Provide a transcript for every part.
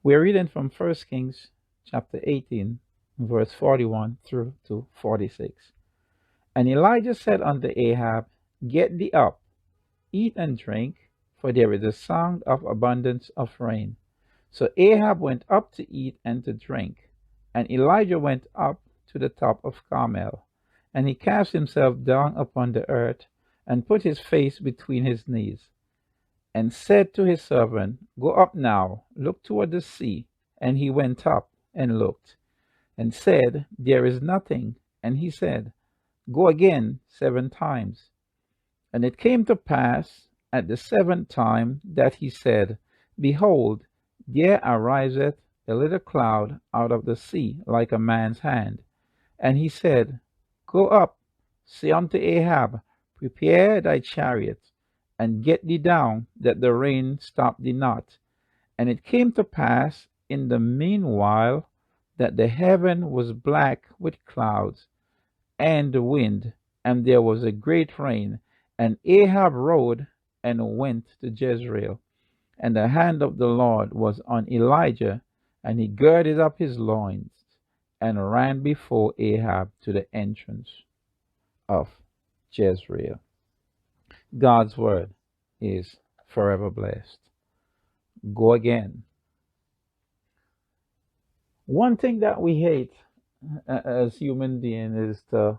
We're reading from 1 Kings chapter 18, verse 41 through to 46. And Elijah said unto Ahab, Get thee up, eat and drink, for there is a sound of abundance of rain. So Ahab went up to eat and to drink. And Elijah went up to the top of Carmel. And he cast himself down upon the earth, and put his face between his knees, and said to his servant, Go up now, look toward the sea. And he went up and looked, and said, There is nothing. And he said, Go again 7 times. And it came to pass at the 7th time that he said, Behold, there ariseth a little cloud out of the sea like a man's hand. And he said, Go up, say unto Ahab, Prepare thy chariot, and get thee down, that the rain stop thee not. And it came to pass in the meanwhile that the heaven was black with clouds, and the wind, and there was a great rain. And Ahab rode and went to Jezreel. And the hand of the Lord was on Elijah, and he girded up his loins, and ran before Ahab to the entrance of Jezreel. God's word is forever blessed. Go again. One thing that we hate as human beings is to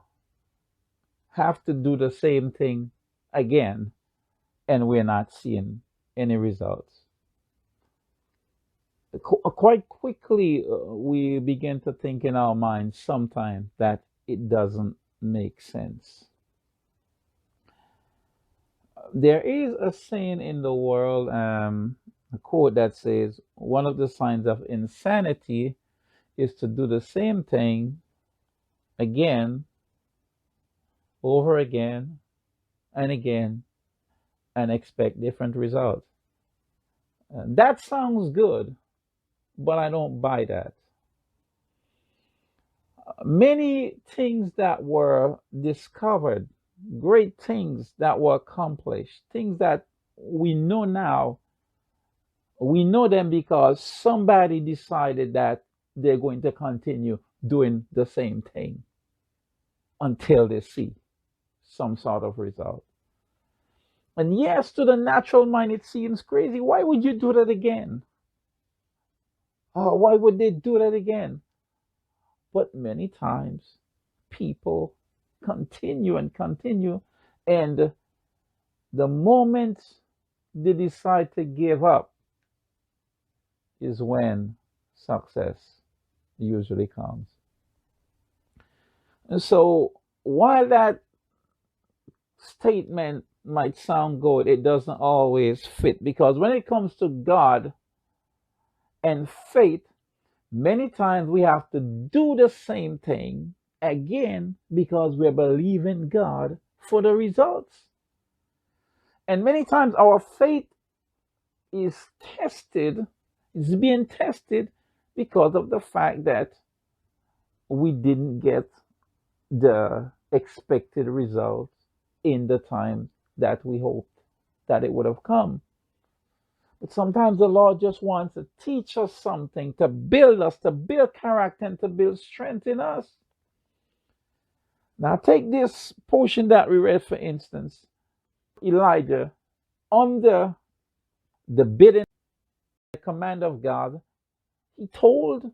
have to do the same thing again, and we're not seeing any results. Quite quickly, we begin to think in our minds sometimes that it doesn't make sense. There is a saying in the world, a quote that says, one of the signs of insanity is to do the same thing again, over again, and again, and expect different results. That sounds good, but I don't buy that. Many things that were discovered, great things that were accomplished, things that we know now, we know them because somebody decided that they're going to continue doing the same thing until they see some sort of result. And yes, to the natural mind, it seems crazy. Why would you do that again? Oh, why would they do that again? But many times people continue and continue, and the moment they decide to give up is when success usually comes. And so while that statement might sound good, it doesn't always fit, because when it comes to God and faith, many times we have to do the same thing again because we're believing God for the results. And many times our faith is tested, is being tested because of the fact that we didn't get the expected results in the time that we hoped that it would have come. But sometimes the Lord just wants to teach us something, to build us, to build character, and to build strength in us. Now, take this portion that we read, for instance. Elijah, under the bidding, the command of God, he told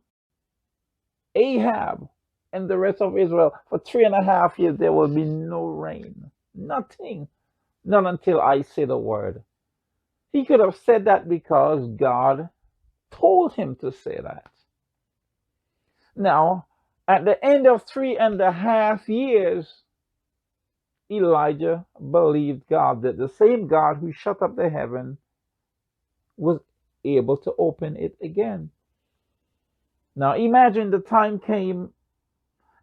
Ahab and the rest of Israel, for 3.5 years there will be no rain. Nothing. Not until I say the word. He could have said that because God told him to say that. Now, at the end of 3.5 years, Elijah believed God, that the same God who shut up the heaven was able to open it again. Now, imagine the time came,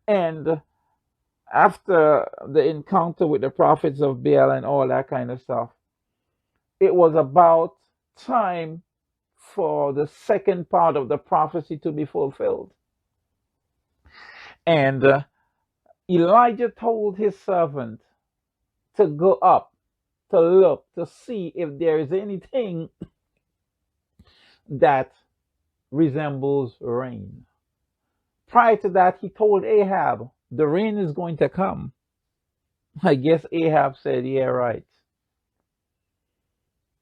and after the encounter with the prophets of Baal and all that kind of stuff, it was about time for the second part of the prophecy to be fulfilled. And Elijah told his servant to go up, to look, to see if there is anything that resembles rain. Prior to that, he told Ahab, the rain is going to come. I guess Ahab said, yeah, right.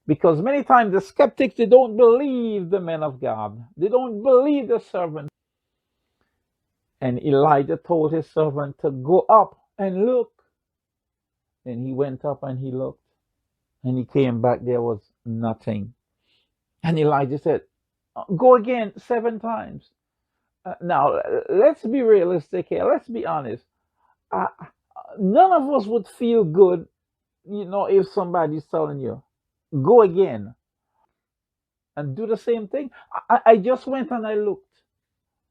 Because many times the skeptics, they don't believe the men of God. They don't believe the servant. And Elijah told his servant to go up and look. And he went up and he looked. And he came back, there was nothing. And Elijah said, go again 7 times. Now, let's be realistic here. Let's be honest. None of us would feel good, if somebody's telling you, go again and do the same thing. I just went and I looked.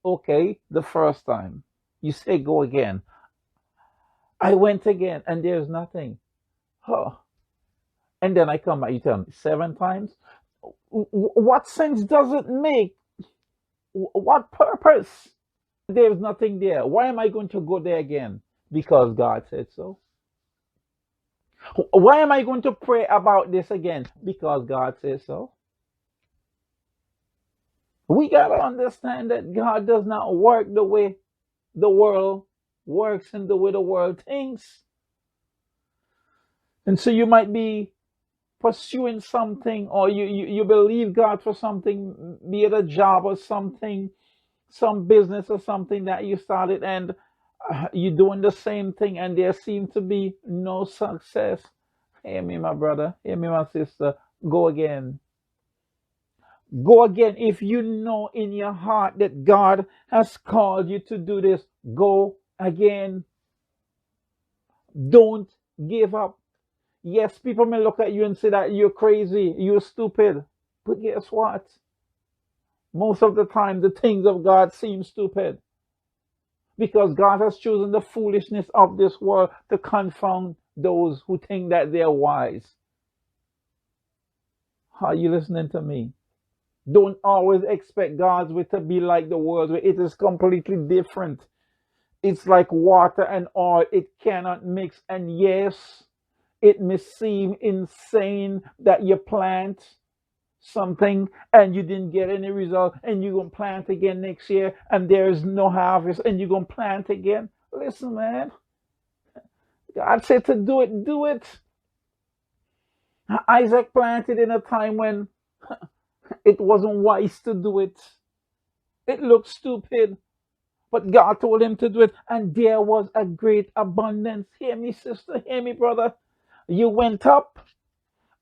Okay, the first time. You say go again. I went again and there's nothing. Huh. And then I come back, you tell me 7 times? What sense does it make? What purpose? There's nothing there. Why am I going to go there again? Because God said so. Why am I going to pray about this again? Because God says so. We got to understand that God does not work the way the world works and the way the world thinks. And so you might be pursuing something, or you believe God for something, be it a job or something, some business or something that you started, and you're doing the same thing and there seems to be no success. Hear me, my brother. Hear me, my sister. Go again. Go again. If you know in your heart that God has called you to do this, go again. Don't give up. Yes, people may look at you and say that you're crazy, you're stupid. But guess what? Most of the time, the things of God seem stupid. Because God has chosen the foolishness of this world to confound those who think that they're wise. Are you listening to me? Don't always expect God's way to be like the world's way. It is completely different. It's like water and oil. It cannot mix. And yes, it may seem insane that you plant something and you didn't get any result, and you're going to plant again next year and there's no harvest, and you're going to plant again. Listen, man. God said to do it, do it. Isaac planted in a time when it wasn't wise to do it. It looked stupid. But God told him to do it, and there was a great abundance. Hear me, sister. Hear me, brother. You went up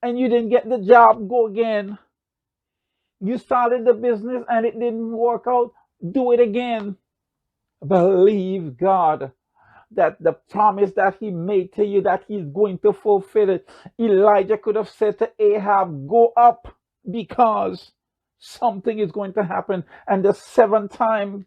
and you didn't get the job. Go again. You started the business and it didn't work out. Do it again. Believe God that the promise that he made to you, that he's going to fulfill it. Elijah could have said to Ahab, go up because something is going to happen. And the 7th time,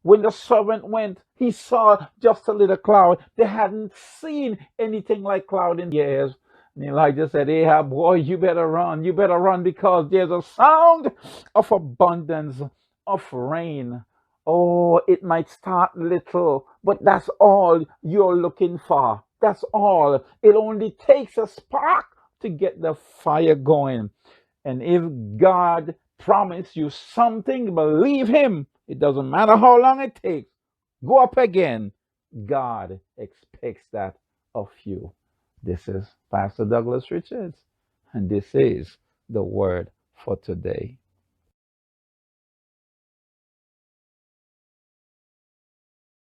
when the servant went, he saw just a little cloud. They hadn't seen anything like cloud in years. And Elijah said, Ahab, boy, you better run. You better run because there's a sound of abundance of rain. Oh, it might start little, but that's all you're looking for. That's all. It only takes a spark to get the fire going. And if God promised you something, believe him. It doesn't matter how long it takes. Go up again. God expects that of you. This is Pastor Douglas Richards, and this is the word for today.